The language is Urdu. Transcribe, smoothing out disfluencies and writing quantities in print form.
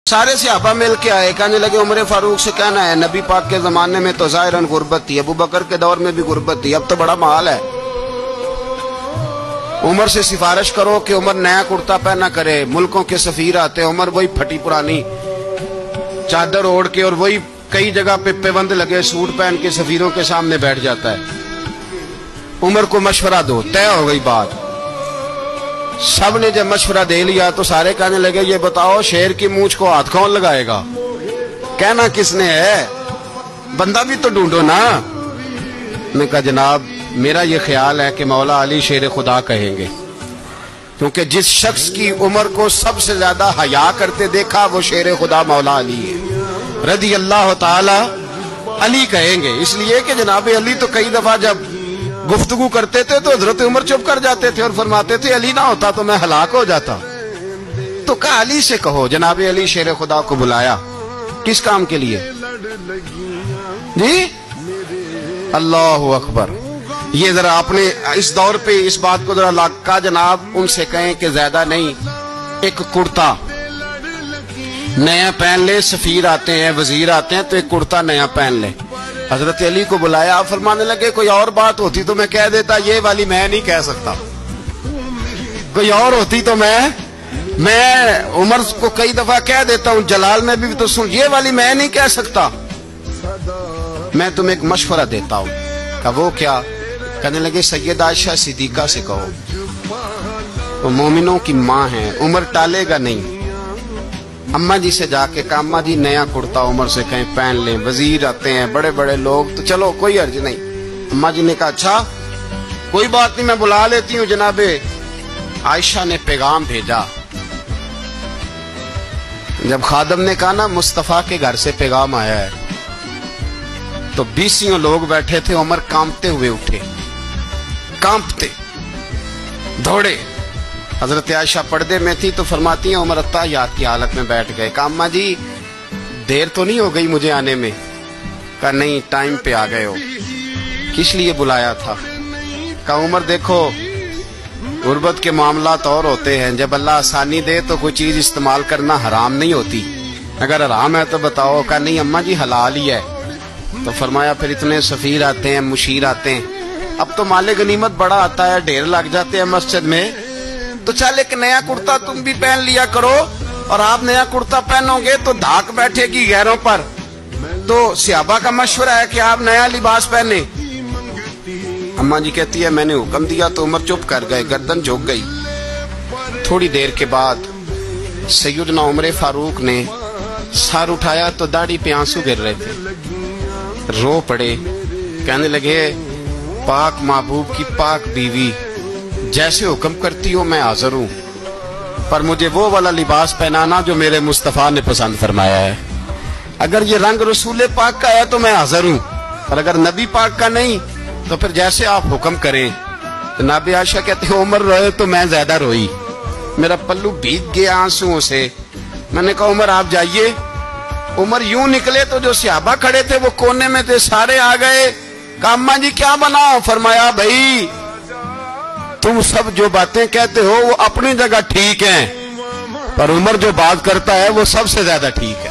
سارے صحابہ مل کے آئے، کہنے لگے عمر فاروق سے کہنا ہے نبی پاک کے زمانے میں تو ظاہراً غربت تھی، ابو بکر کے دور میں بھی غربت تھی، اب تو بڑا مال ہے، عمر سے سفارش کرو کہ عمر نیا کرتا پہنا کرے۔ ملکوں کے سفیر آتے، عمر وہی پھٹی پرانی چادر اوڑھ کے اور وہی کئی جگہ پہ پیوند لگے سوٹ پہن کے سفیروں کے سامنے بیٹھ جاتا ہے۔ عمر کو مشورہ دو، طے ہو گئی بات۔ سب نے جب مشورہ دے لیا تو سارے کہنے لگے یہ بتاؤ شیر کی مونچھ کو ہاتھ کون لگائے گا؟ کہنا کس نے ہے؟ بندہ بھی تو ڈھونڈو نا۔ میں کہا جناب میرا یہ خیال ہے کہ مولا علی شیر خدا کہیں گے، کیونکہ جس شخص کی عمر کو سب سے زیادہ حیا کرتے دیکھا وہ شیر خدا مولا علی ہے رضی اللہ تعالی علی کہیں گے، اس لیے کہ جناب علی تو کئی دفعہ جب گفتگو کرتے تھے تو حضرت عمر چپ کر جاتے تھے اور فرماتے تھے علی نہ ہوتا تو میں ہلاک ہو جاتا۔ تو کہا علی سے کہو۔ جناب علی شیر خدا کو بلایا، کس کام کے لیے؟ جی اللہ اکبر۔ یہ ذرا اپنے اس دور پہ اس بات کو ذرا لاکا جناب ان سے کہیں کہ زیادہ نہیں، ایک کرتا نیا پہن لے، سفیر آتے ہیں وزیر آتے ہیں تو ایک کرتا نیا پہن لے۔ حضرت علی کو بلایا، فرمانے لگے کوئی اور بات ہوتی تو میں کہہ دیتا، یہ والی میں نہیں کہہ سکتا، کوئی اور ہوتی تو میں عمر کو کئی دفعہ کہہ دیتا ہوں، جلال میں بھی تو سن، یہ والی میں نہیں کہہ سکتا، میں تمہیں ایک مشورہ دیتا ہوں۔ کہ وہ کیا؟ کہنے لگے سیدہ عائشہ صدیقہ سے کہو، وہ مومنوں کی ماں ہیں، عمر ٹالے گا نہیں۔ اماں جی سے جا کے کہ اماں جی نیا کرتا عمر سے کہیں پہن لیں، وزیر آتے ہیں بڑے بڑے لوگ تو چلو کوئی حرج نہیں۔ اماں جی نے کہا اچھا کوئی بات نہیں میں بلا لیتی ہوں۔ جناب عائشہ نے پیغام بھیجا، جب خادم نے کہا نا مصطفیٰ کے گھر سے پیغام آیا ہے تو 20 لوگ بیٹھے تھے، عمر کانپتے ہوئے اٹھے، کانپتے دوڑے۔ حضرت عائشہ پردے میں تھی تو فرماتی ہیں عمر اتحیات کی حالت میں بیٹھ گئے۔ کہا اماں جی دیر تو نہیں ہو گئی مجھے آنے میں؟ کہا نہیں ٹائم پہ آ گئے ہو۔ کس لیے بلایا تھا؟ کہا عمر دیکھو غربت کے معاملات اور ہوتے ہیں، جب اللہ آسانی دے تو کوئی چیز استعمال کرنا حرام نہیں ہوتی، اگر حرام ہے تو بتاؤ۔ کہا نہیں اماں جی حلال ہی ہے۔ تو فرمایا پھر اتنے سفیر آتے ہیں مشیر آتے ہیں، اب تو مال غنیمت بڑا آتا ہے، ڈھیر لگ جاتے ہیں مسجد میں، تو چل ایک نیا کرتا تم بھی پہن لیا کرو، اور آپ نیا کرتا پہنو گے تو دھاک بیٹھے گی غیروں پر۔ تو صحابہ کا مشورہ ہے کہ آپ نیا لباس پہنے۔ اماں جی کہتی ہے میں نے حکم دیا تو عمر چپ کر گئے، گردن جھک گئی۔ تھوڑی دیر کے بعد سیدنا عمر فاروق نے سر اٹھایا تو داڑھی پہ آنسو گر رہے تھے، رو پڑے، کہنے لگے پاک محبوب کی پاک بیوی جیسے حکم کرتی ہو میں حاضر ہوں، پر مجھے وہ والا لباس پہنانا جو میرے مصطفیٰ نے پسند فرمایا ہے۔ اگر یہ رنگ رسول پاک کا ہے تو میں حاضر ہوں، اور اگر نبی پاک کا نہیں تو پھر جیسے آپ حکم کریں۔ جناب عائشہ کہتے ہیں عمر روئے تو میں زیادہ روئی، میرا پلو بھیگ گیا آنسوؤں سے۔ میں نے کہا عمر آپ جائیے۔ عمر یوں نکلے تو جو صحابہ کھڑے تھے وہ کونے میں تھے، سارے آ گئے۔ کہا اماں جی کیا بناؤ؟ فرمایا بھائی تم سب جو باتیں کہتے ہو وہ اپنی جگہ ٹھیک ہیں، پر عمر جو بات کرتا ہے وہ سب سے زیادہ ٹھیک ہے۔